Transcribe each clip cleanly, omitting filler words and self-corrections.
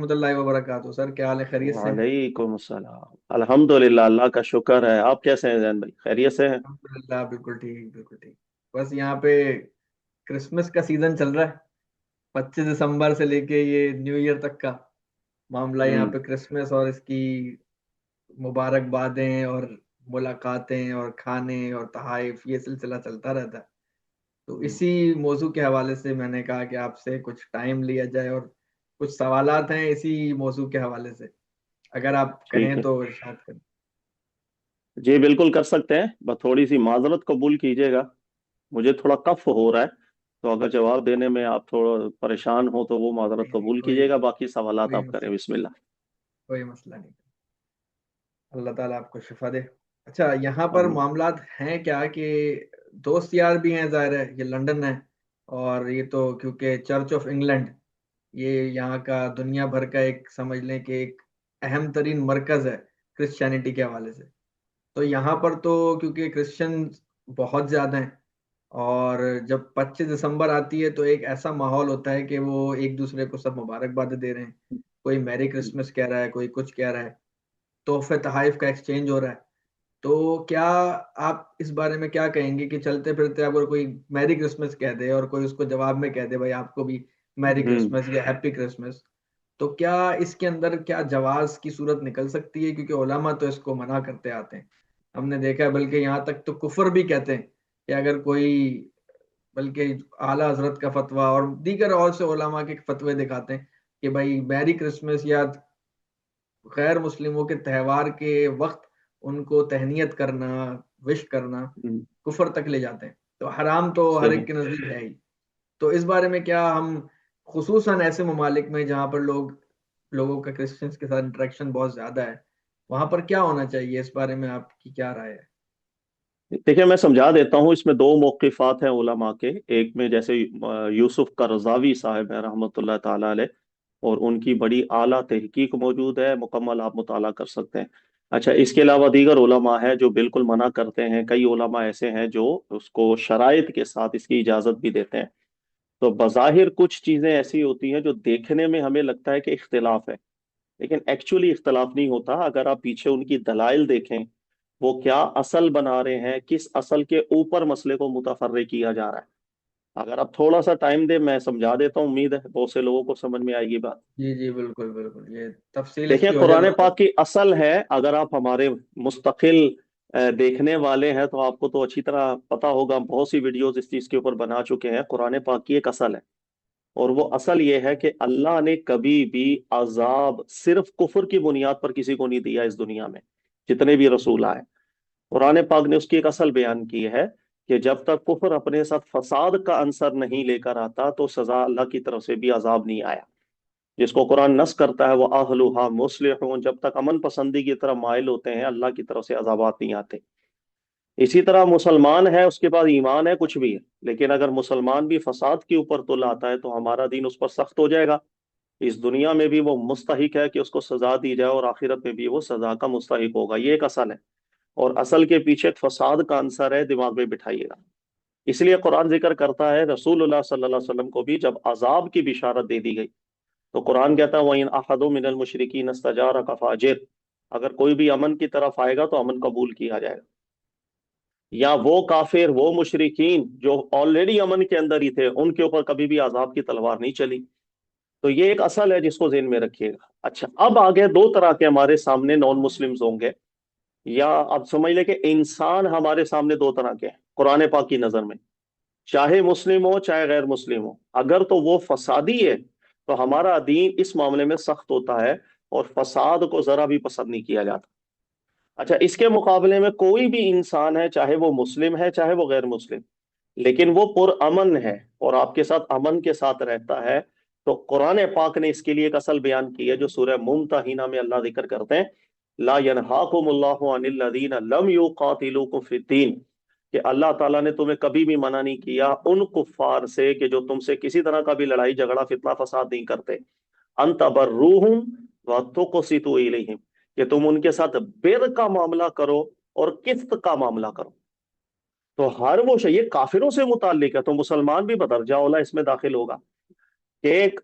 رحمۃ اللہ وبرکاتہ سر، کیا حال ہے؟ خیریت سے ہیں؟ وعلیکم السلام، الحمدللہ، اللہ کا شکر ہے۔ آپ کیسے ہیں زین بھائی؟ خیریت سے ہیں؟ الحمدللہ، بالکل ٹھیک بالکل ٹھیک۔ بس یہاں پہ کرسمس کا سیزن چل رہا ہے، 25 دسمبر سے لے کے یہ نیو ایئر تک کا معاملہ یہاں ہوں پہ کرسمس اور اس کی مبارکبادیں اور ملاقاتیں اور کھانے اور تحائف، یہ سلسلہ چلتا رہتا ہے۔ تو ہوں، اسی موضوع کے حوالے سے میں نے کہا کہ آپ سے کچھ ٹائم لیا جائے، اور کچھ سوالات ہیں اسی موضوع کے حوالے سے، اگر آپ کہیں ٹھیک ہے، تو ارشاد کریں۔ جی بالکل کر سکتے ہیں، بس تھوڑی سی معذرت قبول کیجیے گا، مجھے تھوڑا کف ہو رہا ہے، تو اگر جواب دینے میں آپ تھوڑا پریشان ہو تو وہ معذرت نہیں نہیں، قبول کوئی کیجیے گا، باقی سوالات کوئی آپ کریں، مسئلہ بسم اللہ۔ کوئی مسئلہ نہیں، اللہ تعالیٰ آپ کو شفا دے۔ اچھا، یہاں پر آمین۔ معاملات ہیں کیا کہ دوست یار بھی ہیں، ظاہر ہے یہ لنڈن ہے، اور یہ تو کیونکہ چرچ آف انگلینڈ، یہ یہاں کا دنیا بھر کا ایک سمجھ لیں کہ ایک اہم ترین مرکز ہے کرسچینٹی کے حوالے سے۔ تو یہاں پر تو کیونکہ کرسچن بہت زیادہ ہیں، اور جب 25 دسمبر آتی ہے تو ایک ایسا ماحول ہوتا ہے کہ وہ ایک دوسرے کو سب مبارکباد دے رہے ہیں، کوئی میری کرسمس کہہ رہا ہے، کوئی کچھ کہہ رہا ہے، تحفے تحائف کا ایکسچینج ہو رہا ہے۔ تو کیا آپ اس بارے میں کیا کہیں گے کہ چلتے پھرتے اگر کوئی میری کرسمس کہہ دے اور کوئی اس کو جواب میں کہہ دے بھائی آپ کو بھی میری ہوں کرسمس یا ہیپی کرسمس، تو کیا اس کے اندر کیا جواز کی صورت نکل سکتی ہے؟ کیونکہ علماء تو اس کو منع کرتے آتے ہیں، ہم نے دیکھا ہے، بلکہ یہاں تک تو کفر بھی کہتے ہیں کہ اگر کوئی، بلکہ اعلیٰ حضرت کا فتویٰ اور دیگر اور سے علماء کے فتوے دکھاتے ہیں کہ بھائی میری کرسمس یا غیر مسلموں کے تہوار کے وقت ان کو تہنیت کرنا، وش کرنا، ہوں، کفر تک لے جاتے ہیں، تو حرام تو ہر صحیح۔ ایک کے نزدیک ہے ہی۔ تو اس بارے میں کیا ہم، خصوصاً ایسے ممالک میں جہاں پر لوگوں کا کرسچنس کے ساتھ انٹریکشن بہت زیادہ ہے، وہاں پر کیا ہونا چاہیے؟ اس بارے میں آپ کی کیا رائے ہے؟ دیکھیں میں سمجھا دیتا ہوں، اس میں دو موقفات ہیں علماء کے، ایک میں جیسے یوسف قرضاوی صاحب ہیں رحمۃ اللہ تعالی علیہ، اور ان کی بڑی اعلیٰ تحقیق موجود ہے، مکمل آپ مطالعہ کر سکتے ہیں۔ اچھا، اس کے علاوہ دیگر علماء ہیں جو بالکل منع کرتے ہیں، کئی علماء ایسے ہیں جو اس کو شرائط کے ساتھ اس کی اجازت بھی دیتے ہیں۔ تو بظاہر کچھ چیزیں ایسی ہوتی ہیں جو دیکھنے میں ہمیں لگتا ہے کہ اختلاف ہے، لیکن ایکچولی اختلاف نہیں ہوتا، اگر آپ پیچھے ان کی دلائل دیکھیں، وہ کیا اصل بنا رہے ہیں، کس اصل کے اوپر مسئلے کو متفرع کیا جا رہا ہے۔ اگر آپ تھوڑا سا ٹائم دیں میں سمجھا دیتا ہوں، امید ہے بہت سے لوگوں کو سمجھ میں آئے گی بات۔ جی جی، بالکل بالکل، یہ تفصیل اس دیکھیں کی ہو جائے قرآن تو پاک کی اصل ہے، اگر آپ ہمارے مستقل دیکھنے والے ہیں تو آپ کو تو اچھی طرح پتا ہوگا، ہم بہت سی ویڈیوز اس چیز کے اوپر بنا چکے ہیں، قرآن پاک کی ایک اصل ہے، اور وہ اصل یہ ہے کہ اللہ نے کبھی بھی عذاب صرف کفر کی بنیاد پر کسی کو نہیں دیا اس دنیا میں، جتنے بھی رسول آئے۔ قرآن پاک نے اس کی ایک اصل بیان کی ہے کہ جب تک کفر اپنے ساتھ فساد کا عنصر نہیں لے کر آتا تو سزا اللہ کی طرف سے بھی عذاب نہیں آیا، جس کو قرآن نص کرتا ہے وہ اہلھا مصلحون، جب تک امن پسندی کی طرف مائل ہوتے ہیں اللہ کی طرف سے عذابات نہیں آتے۔ اسی طرح مسلمان ہے، اس کے بعد ایمان ہے، کچھ بھی ہے، لیکن اگر مسلمان بھی فساد کے اوپر تل آتا ہے تو ہمارا دین اس پر سخت ہو جائے گا، اس دنیا میں بھی وہ مستحق ہے کہ اس کو سزا دی جائے، اور آخرت میں بھی وہ سزا کا مستحق ہوگا، یہ ایک اصل ہے، اور اصل کے پیچھے فساد کا عنصر ہے، دماغ میں بٹھائیے گا۔ اس لیے قرآن ذکر کرتا ہے رسول اللہ صلی اللہ علیہ وسلم کو بھی جب عذاب کی بشارت دے دی گئی تو قرآن کہتا ہے وَإِنْ أَحَدٌ مِّنَ الْمُشْرِكِينَ اسْتَجَارَكَ فَأَجِرْهُ، اگر کوئی بھی امن کی طرف آئے گا تو امن قبول کیا جائے گا، یا وہ کافر، وہ مشرکین جو آلریڈی امن کے اندر ہی تھے، ان کے اوپر کبھی بھی عذاب کی تلوار نہیں چلی۔ تو یہ ایک اصل ہے جس کو ذہن میں رکھیے گا۔ اچھا، اب آگے دو طرح کے ہمارے سامنے نان مسلمز ہوں گے، یا اب سمجھ لیں کہ انسان ہمارے سامنے دو طرح کے ہیں قرآن پاک کی نظر میں، چاہے مسلم ہو چاہے غیر مسلم ہو، اگر تو وہ فسادی ہے تو ہمارا دین اس معاملے میں سخت ہوتا ہے، اور فساد کو ذرا بھی پسند نہیں کیا جاتا۔ اچھا، اس کے مقابلے میں کوئی بھی انسان ہے، چاہے وہ مسلم ہے چاہے وہ غیر مسلم، لیکن وہ پر امن ہے اور آپ کے ساتھ امن کے ساتھ رہتا ہے، تو قرآن پاک نے اس کے لیے ایک اصل بیان کی ہے جو سورہ ممتحنہ میں اللہ ذکر کرتے ہیں، لا ینہاکم اللہ عن الذین لم یقاتلوکم فی الدین، کہ اللہ تعالیٰ نے تمہیں کبھی بھی منع نہیں کیا ان کفار سے کہ جو تم سے کسی طرح کا بھی لڑائی جھگڑا فتنہ فساد نہیں کرتے، ان تبروہم وتقسطوا الیہم، کہ تم ان کے ساتھ بر کا معاملہ کرو اور قسط کا معاملہ کرو۔ تو ہر وہ شے یہ کافروں سے متعلق ہے، تو مسلمان بھی بدرجہ اولا اس میں داخل ہوگا۔ کہ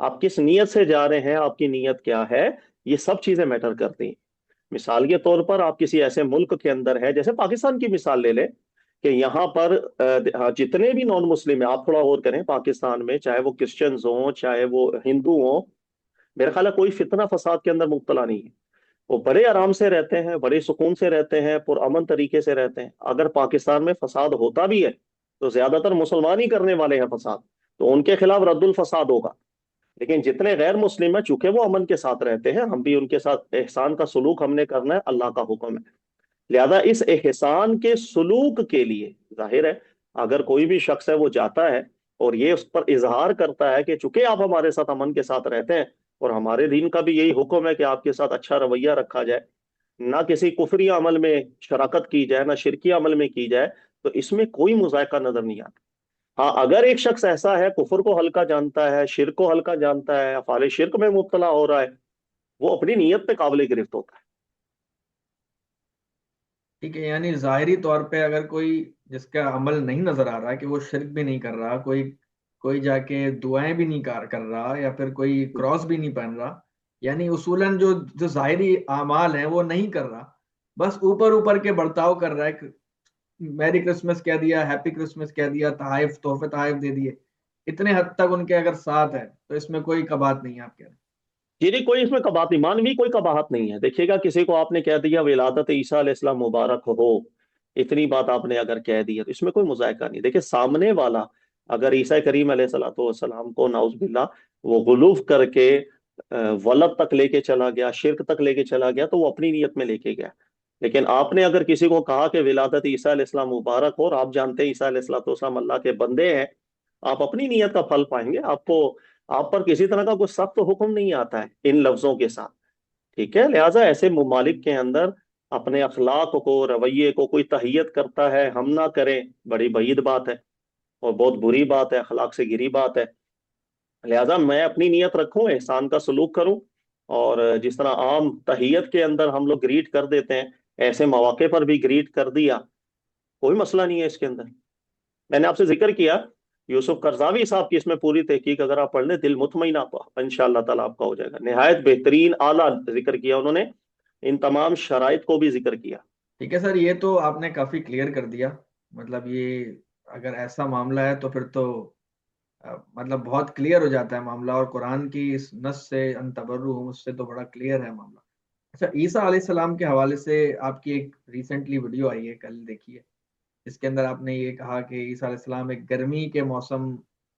آپ کس نیت سے جا رہے ہیں، آپ کی نیت کیا ہے، یہ سب چیزیں میٹر کرتی ہیں۔ مثال کے طور پر آپ کسی ایسے ملک کے اندر ہے، جیسے پاکستان کی مثال لے لیں، کہ یہاں پر جتنے بھی نان مسلم ہیں، آپ تھوڑا غور کریں، پاکستان میں چاہے وہ کرسچنز ہوں چاہے وہ ہندو ہوں، میرا خیال ہے کوئی فتنہ فساد کے اندر مبتلا نہیں ہے۔ وہ بڑے آرام سے رہتے ہیں، بڑے سکون سے رہتے ہیں، پرامن طریقے سے رہتے ہیں۔ اگر پاکستان میں فساد ہوتا بھی ہے تو زیادہ تر مسلمان ہی کرنے والے ہیں فساد، تو ان کے خلاف رد الفساد ہوگا۔ لیکن جتنے غیر مسلم ہیں، چونکہ وہ امن کے ساتھ رہتے ہیں، ہم بھی ان کے ساتھ احسان کا سلوک ہم نے کرنا ہے، اللہ کا حکم ہے۔ لہذا اس احسان کے سلوک کے لیے ظاہر ہے اگر کوئی بھی شخص ہے وہ جاتا ہے اور یہ اس پر اظہار کرتا ہے کہ چونکہ آپ ہمارے ساتھ امن کے ساتھ رہتے ہیں، اور ہمارے دین کا بھی یہی حکم ہے کہ آپ کے ساتھ اچھا رویہ رکھا جائے، نہ کسی کفری عمل میں شراکت کی جائے، نہ شرکی عمل میں کی جائے، تو اس میں کوئی مذائقہ نظر نہیں آتا۔ ہاں اگر ایک شخص ایسا ہے کفر کو ہلکا جانتا ہے، شرک کو ہلکا جانتا ہے، افعال شرک میں مبتلا ہو رہا ہے، وہ اپنی نیت پہ قابل گرفت ہوتا ہے۔ ٹھیک ہے، یعنی ظاہری طور پہ اگر کوئی جس کا عمل نہیں نظر آ رہا کہ وہ شرک بھی نہیں کر رہا، کوئی کوئی جا کے دعائیں بھی نہیں کر رہا، یا پھر کوئی کراس بھی نہیں پہن رہا، یعنی اصولاً جو جو ظاہری اعمال ہیں وہ نہیں کر رہا، بس اوپر اوپر کے برتاؤ کر رہا ہے، میری کرسمس کہہ دیا، ہیپی کرسمس کہہ دیا، تحائف تحفے تحائف دے دیے، اتنے حد تک ان کے اگر ساتھ ہے تو اس میں کوئی کبات نہیں ہے، آپ کہہ رہے ہیں؟ جی نہیں، کوئی اس میں کباہت نہیں، مانوی کوئی کباہت نہیں ہے۔ دیکھیے گا کسی کو آپ نے کہہ دیا ولادت عیسیٰ علیہ السلام مبارک ہو، اتنی بات آپ نے اگر کہہ دی ہے تو اس میں کوئی مذائقہ نہیں۔ دیکھیے سامنے والا اگر عیسیٰ کریم علیہ الصلوۃ والسلام کو نعوذ باللہ وہ غلوف کر کے ولد تک لے کے چلا گیا، شرک تک لے کے چلا گیا، تو وہ اپنی نیت میں لے کے گیا۔ لیکن آپ نے اگر کسی کو کہا کہ ولادت عیسیٰ علیہ السلام مبارک ہو، اور آپ جانتے ہیں عیسیٰ علیہ الصلوۃ والسلام اللہ کے بندے ہیں، آپ اپنی نیت کا پھل پائیں گے۔ آپ کو آپ پر کسی طرح کا کوئی سخت حکم نہیں آتا ہے ان لفظوں کے ساتھ، ٹھیک ہے؟ لہٰذا ایسے ممالک کے اندر اپنے اخلاق کو، رویے کو کوئی تحیت کرتا ہے، ہم نہ کریں، بڑی بعید بات ہے اور بہت بری بات ہے، اخلاق سے گری بات ہے۔ لہٰذا میں اپنی نیت رکھوں، احسان کا سلوک کروں، اور جس طرح عام تحیت کے اندر ہم لوگ گریٹ کر دیتے ہیں، ایسے مواقع پر بھی گریٹ کر دیا، کوئی مسئلہ نہیں ہے اس کے اندر۔ میں نے آپ سے ذکر کیا یوسف قرضاوی صاحب کی اس میں پوری تحقیق اگر آپ پڑھ لیں، دل مطمئن آپ ان شاء اللہ تعالیٰ آپ کا ہو جائے گا۔ نہایت بہترین اعلیٰ ذکر کیا انہوں نے، ان تمام شرائط کو بھی ذکر کیا۔ ٹھیک ہے سر، یہ تو آپ نے کافی کلیئر کر دیا، مطلب یہ اگر ایسا معاملہ ہے تو پھر تو مطلب بہت کلیئر ہو جاتا ہے معاملہ، اور قرآن کی اس نص سے ان تبرؤ اس سے تو بڑا کلیئر ہے معاملہ۔ اچھا، عیسیٰ علیہ السلام کے حوالے سے آپ کی ایک ریسنٹلی ویڈیو آئی ہے، کل دیکھی ہے، جس کے اندر آپ نے یہ کہا کہ عیسیٰ علیہ السلام ایک گرمی کے موسم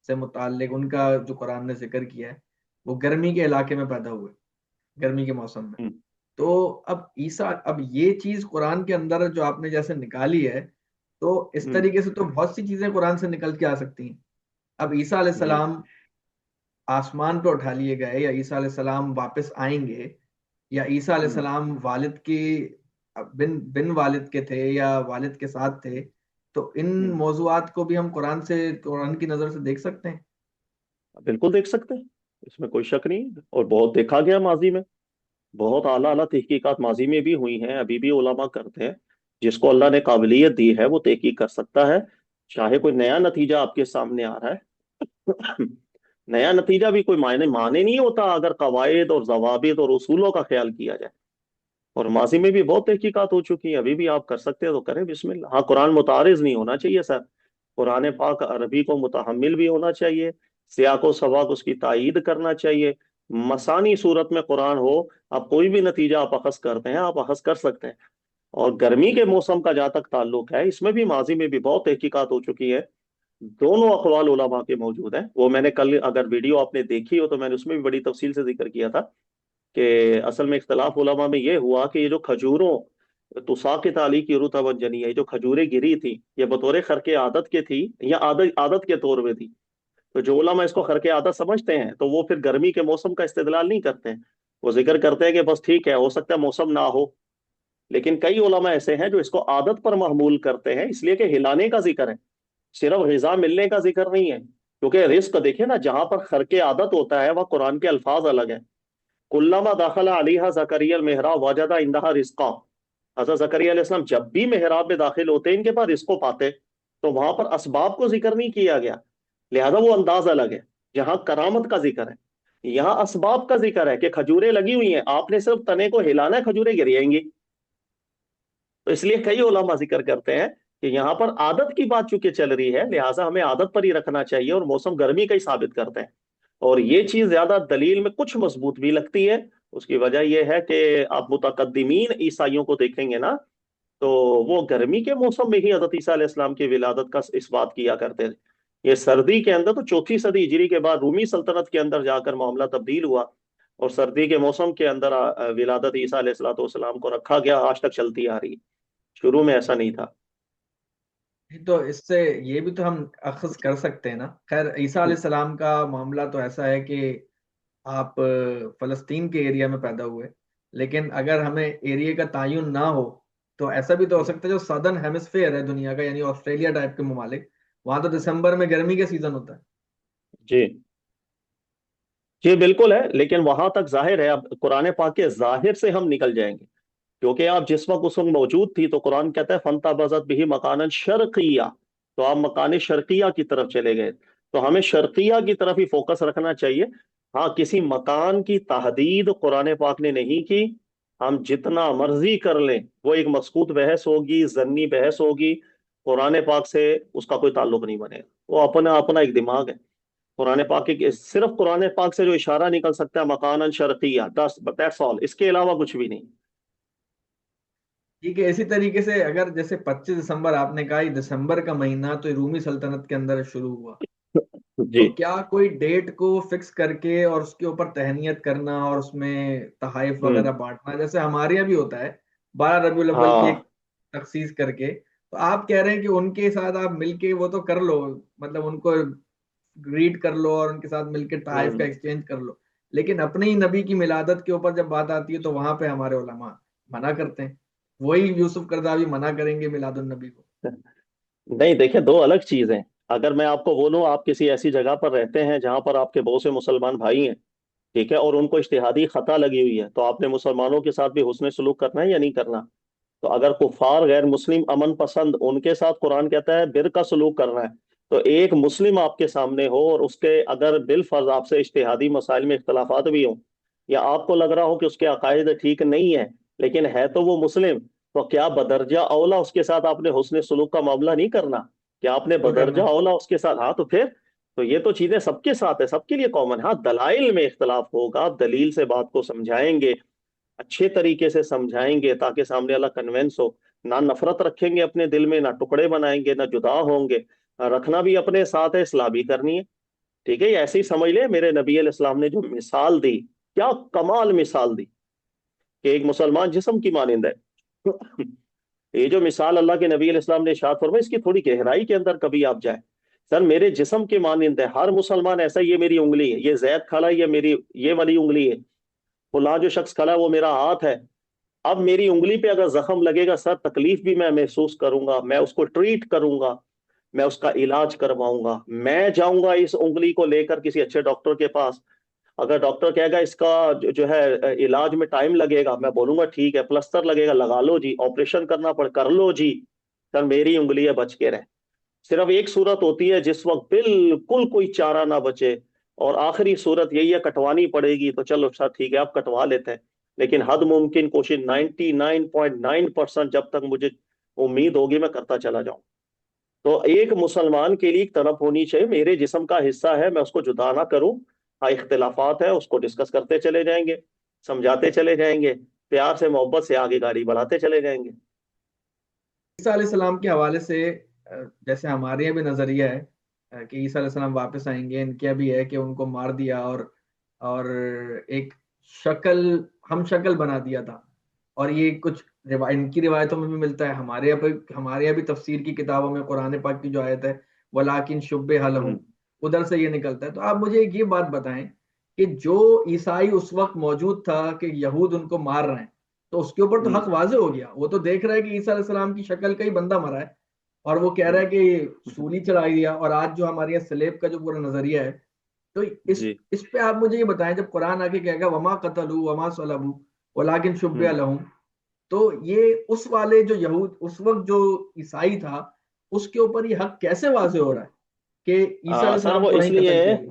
سے متعلق ان کا جو قرآن نے ذکر کیا ہے، وہ گرمی کے علاقے میں پیدا ہوئے، گرمی کے موسم میں۔ ہوں، تو اب عیسیٰ، اب یہ چیز قرآن کے اندر جو آپ نے جیسے نکالی ہے، تو اس ہوں، طریقے سے تو بہت سی چیزیں قرآن سے نکل کے آ سکتی ہیں۔ اب عیسیٰ علیہ جی السلام آسمان پہ اٹھا لیے گئے، یا عیسیٰ علیہ السلام واپس آئیں گے، یا عیسیٰ علیہ ہوں، السلام والد کی بن والد کے تھے یا والد کے ساتھ تھے، تو ان ہوں، موضوعات کو بھی ہم قرآن کی نظر سے دیکھ سکتے ہیں؟ بالکل دیکھ سکتے ہیں، اس میں کوئی شک نہیں، اور بہت دیکھا گیا ماضی میں، بہت اعلیٰ اعلیٰ تحقیقات ماضی میں بھی ہوئی ہیں، ابھی بھی علماء کرتے ہیں۔ جس کو اللہ نے قابلیت دی ہے وہ تحقیق کر سکتا ہے، چاہے کوئی نیا نتیجہ آپ کے سامنے آ رہا ہے۔ نیا نتیجہ بھی کوئی معنی نہیں ہوتا اگر قواعد اور ضوابط اور اصولوں کا خیال کیا جائے، اور ماضی میں بھی بہت تحقیقات ہو چکی ہیں، ابھی بھی آپ کر سکتے ہیں تو کریں، بسم اللہ۔ ہاں قرآن متعارض نہیں ہونا چاہیے سر، قرآن پاک عربی کو متحمل بھی ہونا چاہیے، سیاق و سباق اس کی تائید کرنا چاہیے، مسانی صورت میں قرآن ہو، آپ کوئی بھی نتیجہ آپ اخذ کرتے ہیں آپ اخذ کر سکتے ہیں۔ اور گرمی کے موسم کا جہاں تک تعلق ہے، اس میں بھی ماضی میں بھی بہت تحقیقات ہو چکی ہے، دونوں اقوال علماء کے موجود ہیں۔ وہ میں نے کل اگر ویڈیو آپ نے دیکھی ہو تو میں نے اس میں بھی بڑی تفصیل سے ذکر کیا تھا کہ اصل میں اختلاف علماء میں یہ ہوا کہ یہ جو کھجوروں تساقط علی کی رطبا جنی ہے، جو کھجوریں گری تھی، یہ بطور خرق عادت کے تھی یا عادت کے طور پہ تھی؟ تو جو علماء اس کو خرق عادت سمجھتے ہیں تو وہ پھر گرمی کے موسم کا استدلال نہیں کرتے ہیں، وہ ذکر کرتے ہیں کہ بس ٹھیک ہے، ہو سکتا ہے موسم نہ ہو۔ لیکن کئی علماء ایسے ہیں جو اس کو عادت پر محمول کرتے ہیں، اس لیے کہ ہلانے کا ذکر ہے، صرف غذا ملنے کا ذکر نہیں ہے، کیونکہ رزق دیکھیں نا، جہاں پر خرق عادت ہوتا ہے وہ قرآن کے الفاظ الگ ہیں۔ کلما داخل علیہا زکریا المحراب وجد عندها رزقا، حضرت زکریا علیہ السلام جب بھی محراب میں داخل ہوتے ان کے پاس رزق کو پاتے، تو وہاں پر اسباب کو ذکر نہیں کیا گیا، لہذا وہ انداز الگ ہے، جہاں کرامت کا ذکر ہے۔ یہاں اسباب کا ذکر ہے کہ کھجوریں لگی ہوئی ہیں، آپ نے صرف تنے کو ہلانا ہے، کھجوریں گر جائیں گی۔ تو اس لیے کئی علماء ذکر کرتے ہیں کہ یہاں پر عادت کی بات چونکہ چل رہی ہے، لہٰذا ہمیں عادت پر ہی رکھنا چاہیے، اور موسم گرمی کا ہی ثابت کرتے ہیں۔ اور یہ چیز زیادہ دلیل میں کچھ مضبوط بھی لگتی ہے۔ اس کی وجہ یہ ہے کہ آپ متقدمین عیسائیوں کو دیکھیں گے نا، تو وہ گرمی کے موسم میں ہی حضرت عیسیٰ علیہ السلام کی ولادت کا اس بات کیا کرتے تھے۔ یہ سردی کے اندر تو چوتھی صدی ہجری کے بعد رومی سلطنت کے اندر جا کر معاملہ تبدیل ہوا، اور سردی کے موسم کے اندر ولادت عیسیٰ علیہ السلام کو رکھا گیا، آج تک چلتی آ رہی ہے۔ شروع میں ایسا نہیں تھا۔ تو اس سے یہ بھی تو ہم اخذ کر سکتے ہیں نا، خیر عیسیٰ علیہ السلام کا معاملہ تو ایسا ہے کہ آپ فلسطین کے ایریا میں پیدا ہوئے، لیکن اگر ہمیں ایریا کا تعین نہ ہو تو ایسا بھی تو ہو سکتا ہے جو سادرن ہیمسفیئر ہے دنیا کا، یعنی آسٹریلیا ٹائپ کے ممالک، وہاں تو دسمبر میں گرمی کا سیزن ہوتا ہے۔ جی جی بالکل ہے، لیکن وہاں تک ظاہر ہے، اب قرآن پاک کے ظاہر سے ہم نکل جائیں گے، کیونکہ آپ جس وقت اس وقت موجود تھی تو قرآن کہتا ہے فَانْتَبَذَتْ بِهِ مَكَانًا شَرْقِيًّا، تو آپ مکان شرقیہ کی طرف چلے گئے۔ تو ہمیں شرقیہ کی طرف ہی فوکس رکھنا چاہیے۔ ہاں، کسی مکان کی تحدید قرآن پاک نے نہیں کی، ہم جتنا مرضی کر لیں وہ ایک مسکوت بحث ہوگی، ضمنی بحث ہوگی، قرآن پاک سے اس کا کوئی تعلق نہیں بنے گا، وہ اپنا اپنا ایک دماغ ہے۔ قرآن پاک کے صرف قرآن پاک سے جو اشارہ نکل سکتا ہے مکان شرقیہ، that's all، اس کے علاوہ کچھ بھی نہیں۔ ٹھیک ہے، اسی طریقے سے اگر جیسے 25 دسمبر آپ نے کہا، یہ دسمبر کا مہینہ تو رومی سلطنت کے اندر شروع ہوا، جی تو کیا کوئی ڈیٹ کو فکس کر کے اور اس کے اوپر تہنیت کرنا اور اس میں تحائف ہوں وغیرہ بانٹنا جیسے ہمارے یہاں بھی ہوتا ہے 12 ربیع الاول کی ہاں ایک تخصیص کر کے، تو آپ کہہ رہے ہیں کہ ان کے ساتھ آپ مل کے وہ تو کر لو، مطلب ان کو گریٹ کر لو اور ان کے ساتھ مل کے تحائف ہوں کا ایکسچینج کر لو، لیکن اپنے ہی نبی کی ملادت کے اوپر جب بات آتی ہے تو وہاں پہ ہمارے علماء منع کرتے ہیں، وہی یوسف قرضاوی منع کریں گے میلاد النبی کو۔ نہیں دیکھیں، دو الگ چیزیں۔ اگر میں آپ کو بولوں آپ کسی ایسی جگہ پر رہتے ہیں جہاں پر آپ کے بہت سے مسلمان بھائی ہیں، ٹھیک ہے، اور ان کو اجتہادی خطا لگی ہوئی ہے، تو آپ نے مسلمانوں کے ساتھ بھی حسن سلوک کرنا ہے یا نہیں کرنا؟ تو اگر کفار غیر مسلم امن پسند، ان کے ساتھ قرآن کہتا ہے بر کا سلوک کرنا ہے، تو ایک مسلم آپ کے سامنے ہو اور اس کے اگر بالفرض آپ سے اجتہادی مسائل میں اختلافات بھی ہوں، یا آپ کو لگ رہا ہو کہ اس کے عقائد ٹھیک نہیں ہے لیکن ہے تو وہ مسلم، تو کیا بدرجہ اولا اس کے ساتھ آپ نے حسن سلوک کا معاملہ نہیں کرنا؟ کیا آپ نے تو بدرجہ کرنا ہے۔ اولا اس کے ساتھ؟ ہاں تو پھر تو یہ تو چیزیں سب کے ساتھ ہے، سب کے لیے کامن۔ ہاں دلائل میں اختلاف ہوگا، آپ دلیل سے بات کو سمجھائیں گے، اچھے طریقے سے سمجھائیں گے تاکہ سامنے والا کنونس ہو، نہ نفرت رکھیں گے اپنے دل میں، نہ ٹکڑے بنائیں گے، نہ جدا ہوں گے۔ رکھنا بھی اپنے ساتھ ہے، اصلاح بھی کرنی ہے، ٹھیک ہے۔ یہ ایسے ہی سمجھ لیں، میرے نبی علیہ السلام نے جو مثال دی، کیا کمال مثال دی کہ ایک مسلمان جسم کی مانند ہے۔ یہ جو مثال اللہ کے نبی علیہ السلام نے ارشاد فرمائی، اس کی تھوڑی گہرائی کے اندر کبھی آپ جائیں، سر میرے جسم کے مانند ہے، ہر مسلمان ایسا، یہ میری انگلی ہے، یہ زید کھڑا ہے، یہ میری یہ والی انگلی ہے، فلاں جو شخص کھڑا ہے وہ میرا ہاتھ ہے۔ اب میری انگلی پہ اگر زخم لگے گا سر، تکلیف بھی میں محسوس کروں گا، میں اس کو ٹریٹ کروں گا، میں اس کا علاج کرواؤں گا، میں جاؤں گا اس انگلی کو لے کر کسی اچھے ڈاکٹر کے پاس۔ اگر ڈاکٹر کہے گا اس کا جو ہے علاج میں ٹائم لگے گا، میں بولوں گا ٹھیک ہے، پلستر لگے گا لگا لو جی، آپریشن کرنا پڑ کر لو جی، سر میری انگلی ہے، بچ کے رہ۔ صرف ایک صورت ہوتی ہے جس وقت بالکل کوئی چارہ نہ بچے، اور آخری صورت یہی ہے کٹوانی پڑے گی، تو چلو سر ٹھیک ہے آپ کٹوا لیتے ہیں، لیکن حد ممکن کوشش 99.9% جب تک مجھے امید ہوگی میں کرتا چلا جاؤں۔ تو ایک مسلمان کے لیے ایک طرف ہونی چاہیے، میرے جسم کا حصہ ہے، میں اس کو جدا نہ کروں۔ ہاں اختلافات ہے، اس کو ڈسکس کرتے چلے جائیں گے، سمجھاتے چلے جائیں گے، پیار سے محبت سے آگے گاڑی بڑھاتے چلے جائیں گے۔ عیسیٰ علیہ السلام کے حوالے سے جیسے ہمارے یہاں بھی نظریہ ہے کہ عیسیٰ علیہ السلام واپس آئیں گے، ان کا بھی ہے کہ ان کو مار دیا اور ایک شکل، ہم شکل بنا دیا تھا، اور یہ کچھ ان کی روایتوں میں بھی ملتا ہے، ہمارے یہاں بھی تفسیر کی کتابوں میں قرآن پاک کی جو آیت ہے وَلَٰكِن شُبِّهَ ہوں لَهُمْ، ادھر سے یہ نکلتا ہے۔ تو آپ مجھے ایک یہ بات بتائیں کہ جو عیسائی اس وقت موجود تھا کہ یہود ان کو مار رہے ہیں، تو اس کے اوپر تو ہوں حق واضح ہو گیا، وہ تو دیکھ رہا ہے کہ عیسیٰ علیہ السلام کی شکل کا ہی بندہ مرا ہے، اور وہ کہہ رہا ہوں ہے کہ سولی چڑھائی دیا، اور آج جو ہمارے یہاں سلیب کا جو پورا نظریہ ہے، تو اس جی اس پہ آپ مجھے یہ بتائیں، جب قرآن آگے کہے گا وما قتلوا وما صلبوا ولكن شبه ہوں لهم، تو یہ اس والے جو یہود اس وقت جو عیسائی تھا، اس کے اوپر یہ حق کیسے واضح ہو رہا ہے کہ عیسیٰ علیہ سر السلام وہ کو اس نہیں لیے قتل کیا گیا؟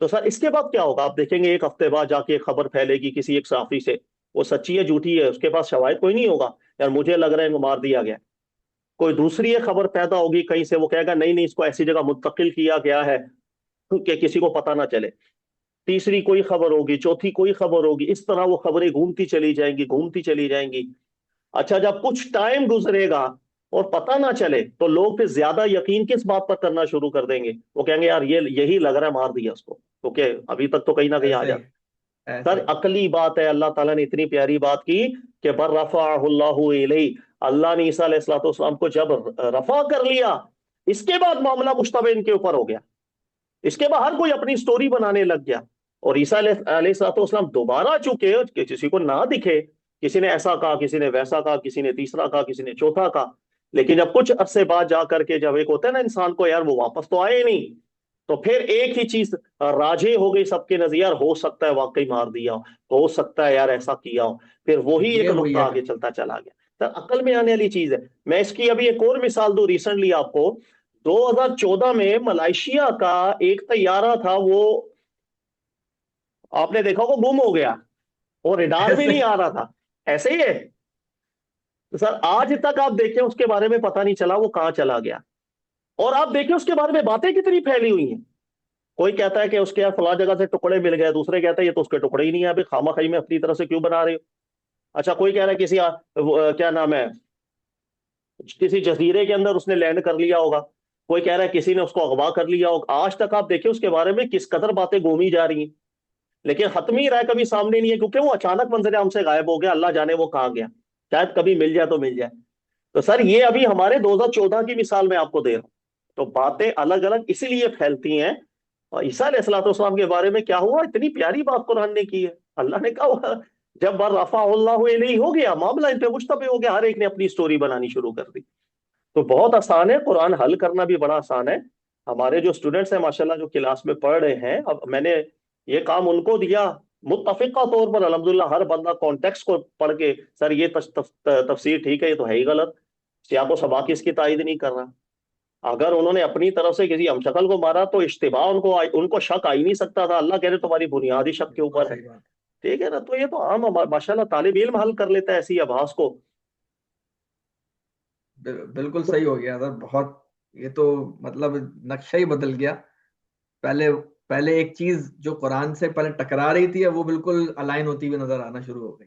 تو سر اس کے بعد کیا ہوگا؟ آپ دیکھیں گے ایک ہفتے بعد جا کے ایک خبر پھیلے گی کسی ایک صحافی سے، وہ سچی ہے جھوٹی ہے اس کے پاس شواہد کوئی نہیں ہوگا، یار مجھے لگ رہا ہے ان کو مار دیا گیا۔ کوئی دوسری ایک خبر پیدا ہوگی کہیں سے، وہ کہے گا نہیں نہیں اس کو ایسی جگہ منتقل کیا گیا ہے کہ کسی کو پتہ نہ چلے۔ تیسری کوئی خبر ہوگی، چوتھی کوئی خبر ہوگی، اس طرح وہ خبریں گھومتی چلی جائیں گی، گھومتی چلی جائیں گی۔ اچھا جب کچھ ٹائم گزرے گا اور پتہ نہ چلے تو لوگ پھر زیادہ یقین کس بات پر کرنا شروع کر دیں گے؟ وہ کہیں گے یار یہ یہی لگ رہا ہے مار دیا اس کو، کیونکہ ابھی تک تو کہیں نہ کہیں آ ایسا ہی جاتا۔ ہے، ایسا سر ہی ہے۔ عقلی بات ہے، اللہ تعالیٰ نے اتنی پیاری بات کی کہ بر رفعہ اللہ الیہ، اللہ نے عیسیٰ علیہ الصلوۃ والسلام کو جب رفع کر لیا، اس کے بعد معاملہ مشتبہ ان کے اوپر ہو گیا، اس کے بعد ہر کوئی اپنی سٹوری بنانے لگ گیا۔ اور عیسیٰ علیہ الصلوۃ والسلام دوبارہ چکے کہ کسی کو نہ دکھے، کسی نے ایسا کہا، کسی نے ویسا کہا، کسی نے تیسرا کہا، کسی نے چوتھا کہا، لیکن جب کچھ عرصے بعد جا کر کے جب ایک ہوتا ہے نا انسان کو یار وہ واپس تو آئے نہیں، تو پھر ایک ہی چیز راجے ہو گئی سب کے نظر، ہو سکتا ہے واقعی مار دیا ہو سکتا ہے یار ایسا کیا ہو، پھر وہی یہ ایک ہوئی نقطہ ہے آگے پھر۔ چلتا چلا گیا۔ سر عقل میں آنے والی چیز ہے۔ میں اس کی ابھی ایک اور مثال دوں ریسنٹلی آپ کو، 2014 میں ملائیشیا کا ایک طیارہ تھا، وہ آپ نے دیکھا وہ گم ہو گیا اور ریڈار بھی ایسے نہیں آ رہا تھا، ایسے ہی ہے۔ تو سر آج تک آپ دیکھیں اس کے بارے میں پتہ نہیں چلا وہ کہاں چلا گیا، اور آپ دیکھیں اس کے بارے میں باتیں کتنی پھیلی ہوئی ہیں۔ کوئی کہتا ہے کہ اس کے یار فلاں جگہ سے ٹکڑے مل گئے، دوسرے کہتا ہے یہ تو اس کے ٹکڑے ہی نہیں ہے، ابھی خامہ خائی میں اپنی طرف سے کیوں بنا رہے ہو؟ اچھا کوئی کہہ رہا ہے کسی کیا نام ہے کسی جزیرے کے اندر اس نے لینڈ کر لیا ہوگا، کوئی کہہ رہا ہے کسی نے اس کو اغوا کر لیا ہوگا۔ آج تک آپ دیکھیں اس کے بارے میں کس قدر باتیں گھومی جا رہی ہیں، لیکن حتمی رائے کبھی سامنے نہیں ہے، کیونکہ وہ اچانک منظر عام سے غائب ہو گیا، اللہ جانے وہ کہاں گیا، شاید کبھی مل جائے تو مل جائے۔ تو سر یہ ابھی ہمارے 2014 کی مثال میں آپ کو دے رہا ہوں۔ تو باتیں الگ الگ اسی لیے پھیلتی ہیں۔ اور عیسیٰ علیہ الصلوۃ والسلام کے بارے میں کیا ہوا؟ اتنی پیاری بات قرآن نے کی ہے، اللہ نے کہا ہوا جب بر رفع اللہ الیہ ہو گیا، معاملہ ان پہ مشتبہ ہو گیا، ہر ایک نے اپنی سٹوری بنانی شروع کر دی۔ تو بہت آسان ہے، قرآن حل کرنا بھی بڑا آسان ہے۔ ہمارے جو اسٹوڈنٹس ہیں ماشاءاللہ جو کلاس میں پڑھ رہے ہیں، اب میں نے یہ کام ان کو دیا متفقہ طور پر، الحمدللہ ہر بندہ کانٹیکس کو پڑھ کے سر یہ تفسیر ٹھیک ہے، یہ تو ہے ہی غلط، سیاق و سباق اس کی تائید نہیں کر رہا۔ اگر انہوں نے اپنی طرف سے کسی ہمشکل کو مارا تو اشتباہ ان کو شک آ ہی نہیں سکتا تھا، اللہ کہہ رہے تمہاری بنیادی شک کے بالکل اوپر ہے، صحیح بات ٹھیک ہے نا؟ تو یہ تو عام ماشاءاللہ طالب علم حل کر لیتا ہے ایسی آبھاس کو۔ بالکل صحیح ہو گیا سر، بہت، یہ تو مطلب نقشہ ہی بدل گیا۔ پہلے پہلے ایک چیز جو قرآن سے پہلے ٹکرا رہی تھی، اب وہ بالکل الائن ہوتی ہوئی نظر آنا شروع ہو گئی۔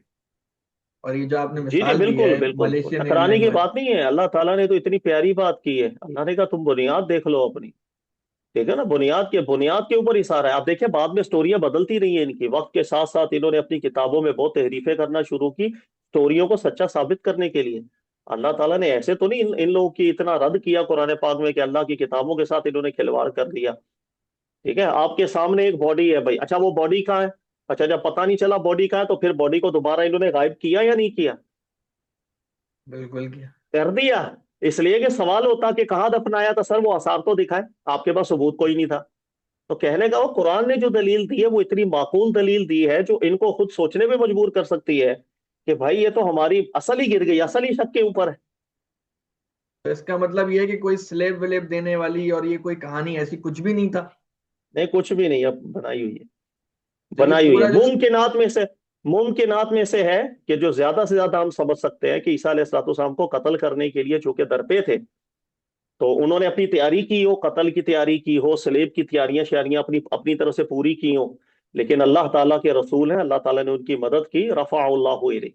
اور یہ جو آپ نے جی جی مثال دی بالکل ہے بالکل، ملیشین ٹکرانے اینلینڈ کی والی، بات نہیں ہے، اللہ تعالیٰ نے تو اتنی پیاری بات کی ہے، اللہ نے کہا تم بنیاد دیکھ لو اپنی، ٹھیک ہے نا؟ بنیاد کے اوپر ہی سارا ہے۔ آپ دیکھیں بعد میں سٹوریاں بدلتی رہی ہیں ان کی، وقت کے ساتھ ساتھ انہوں نے اپنی کتابوں میں بہت تحریفیں کرنا شروع کی سٹوریوں کو سچا ثابت کرنے کے لیے۔ اللہ تعالیٰ نے ایسے تو نہیں ان لوگوں کی اتنا رد کیا قرآن پاک میں کہ اللہ کی کتابوں کے ساتھ انہوں نے کھلواڑ کر دیا، ٹھیک ہے؟ آپ کے سامنے ایک باڈی ہے بھائی، اچھا وہ باڈی کہاں ہے؟ اچھا جب پتہ نہیں چلا باڈی کہاں ہے تو پھر باڈی کو دوبارہ انہوں نے غائب کیا یا نہیں کیا؟ بالکل کیا۔ کر دیا۔ اس لیے کہ سوال ہوتا کہ کہاں دفنایا تھا، سر وہ آثار تو دکھائے، آپ کے پاس ثبوت کوئی نہیں تھا۔ تو کہنے کا وہ قرآن نے جو دلیل دی ہے وہ اتنی معقول دلیل دی ہے جو ان کو خود سوچنے پہ مجبور کر سکتی ہے کہ بھائی یہ تو ہماری اصل ہی گر گئی، اصل ہی شک کے اوپر ہے۔ تو اس کا مطلب یہ ہے کہ کوئی سلیب ولیب دینے والی اور یہ کوئی کہانی ایسی کچھ بھی نہیں تھا؟ نہیں کچھ بھی نہیں، اب بنائی ہوئی ہے، تو یہ بنائی ہوئی ہے۔ پورا جو، ممکنات میں سے ہے کہ جو زیادہ سے زیادہ ہم سمجھ سکتے ہیں کہ عیسیٰ علیہ الصلوۃ والسلام کو قتل کرنے کے لیے چونکہ درپے تھے، تو انہوں نے اپنی تیاری کی ہو، قتل کی تیاری کی ہو، سلیب کی تیاریاں شیاریاں اپنی اپنی طرف سے پوری کی ہوں، لیکن اللہ تعالیٰ کے رسول ہیں، اللہ تعالیٰ نے ان کی مدد کی، رفع اللہ الیہ۔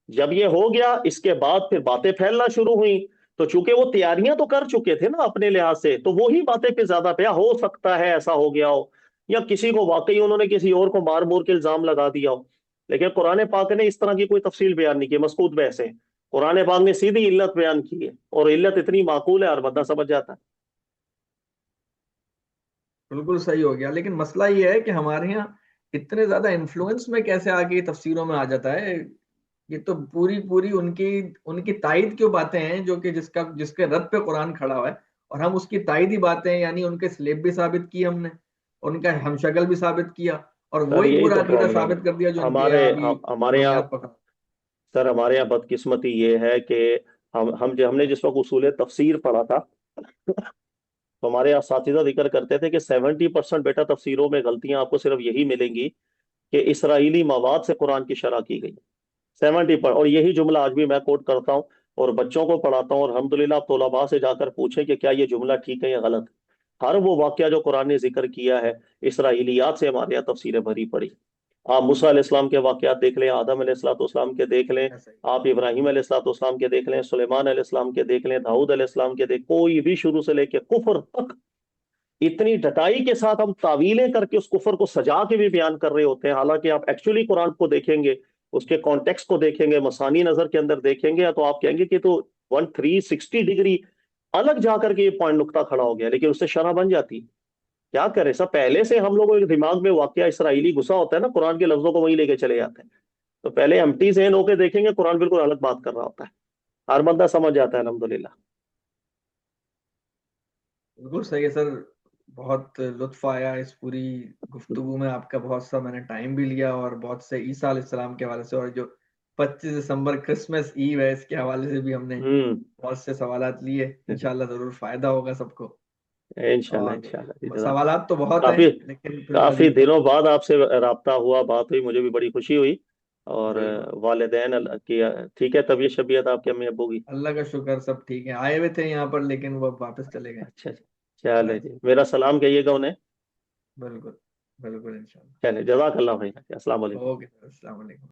جب یہ ہو گیا اس کے بعد پھر باتیں پھیلنا شروع ہوئیں، تو چونکہ وہ تیاریاں تو کر چکے تھے نا اپنے لحاظ سے، تو وہی باتیں پھر زیادہ پہ ہو سکتا ہے ایسا ہو گیا ہو، یا کسی کو واقعی انہوں نے کسی اور کو مار مور کے الزام لگا دیا ہو، لیکن قرآن پاک نے اس طرح کی کوئی تفصیل بیان نہیں کی، مسکوت بحث ہے۔ قرآن پاک نے سیدھی علت بیان کی ہے، اور علت اتنی معقول ہے ہر بندہ سمجھ جاتا ہے۔ بالکل صحیح ہو گیا، لیکن مسئلہ یہ ہے کہ ہمارے یہاں اتنے زیادہ انفلوئنس میں کیسے آگے تفسیروں میں آ جاتا ہے؟ یہ تو پوری پوری ان کی تائید کیوں باتیں ہیں جو کہ جس کے رد پہ قرآن کھڑا ہوا ہے، اور ہم اس کی تائیدی باتیں، یعنی ان کے سلیب بھی ثابت کی ہم نے، ان کا ہم شکل بھی ثابت کیا، اور سر وہی یہی پورا تو عقیدہ پرابلم ہے ثابت کر دیا جو ان کے ہمارے یہاں ابھی ہمارے یہاں۔ بنیاد پکڑا۔ سر ہمارے یہاں بدقسمتی یہ ہے کہ ہم نے جس وقت اصول تفسیر پڑھا تھا تو ہمارے اساتذہ ذکر کرتے تھے کہ 70% بیٹا تفسیروں میں غلطیاں آپ کو صرف یہی ملیں گی کہ اسرائیلی مواد سے قرآن کی شرح کی گئی 70%. اور یہی جملہ آج بھی میں کوٹ کرتا ہوں اور بچوں کو پڑھاتا ہوں، اور الحمدللہ آپ طلباء سے جا کر پوچھیں کہ کیا یہ جملہ ٹھیک ہے یا غلط. ہر وہ واقعہ جو قرآن نے ذکر کیا ہے اسرائیلیات سے ہمارے یہاں تفسیریں بھری پڑی. آپ موسیٰ علیہ السلام کے واقعات دیکھ لیں، آدم علیہ السلام والسلام کے دیکھ لیں، ایسا ہی آپ ابراہیم علیہ السلام والسلام کے دیکھ لیں، سلیمان علیہ السلام کے دیکھ لیں، داؤد علیہ السلام کے دیکھ، کوئی بھی شروع سے لے کے کفر تک اتنی ڈٹائی کے ساتھ ہم تعویلیں کر کے اس کفر کو سجا کے بھی بیان کر رہے ہوتے ہیں، حالانکہ آپ ایکچولی قرآن کو دیکھیں گے، اس کے کانٹیکس کو دیکھیں گے، مسانی نظر کے اندر دیکھیں گے، تو آپ کہیں گے کہ تو 360 ڈگری الگ جا کر کے یہ پوائنٹ نقطہ کھڑا ہو گیا، لیکن اس سے شرح بن جاتی. کیا کریں سب، پہلے سے ہم لوگوں کے دماغ میں واقعہ اسرائیلی گھسا ہوتا ہے نا، قرآن کے لفظوں کو وہیں لے کے چلے جاتے ہیں. تو پہلے امٹی ذہن ہو کے دیکھیں گے، قرآن بالکل الگ بات کر رہا ہوتا ہے، ہر بندہ سمجھ جاتا ہے الحمدللہ. بالکل صحیح ہے سر. بہت لطف آیا اس پوری گفتگو میں، آپ کا بہت سا میں نے ٹائم بھی لیا، اور بہت سے عیسیٰ علیہ السلام کے حوالے سے، اور جو 25 دسمبر کرسمس ایو ہے اس کے حوالے سے بھی ہم نے ہوں بہت سے سوالات لیے. انشاءاللہ ضرور فائدہ ہوگا سب کو. انشاءاللہ اور انشاءاللہ جی، جزاک اللہ. سوالات تو بہت ہیں کافی لیکن پھر کافی مزید دنوں بعد آپ سے رابطہ ہوا، بات ہوئی، مجھے بھی بڑی خوشی ہوئی. اور بالکل. والدین کی ٹھیک ہے؟ طبیعت شبیت آپ کے امی ابو کی؟ اللہ کا شکر سب ٹھیک ہے. آئے ہوئے تھے یہاں پر لیکن وہ واپس چلے گئے. اچھا اچھا، چلے کراچی. جی، میرا سلام کہیے گا انہیں. بالکل بالکل انشاءاللہ. چلے، جزاک اللہ بھائی، السلام علیکم. اوکے سر، السلام علیکم.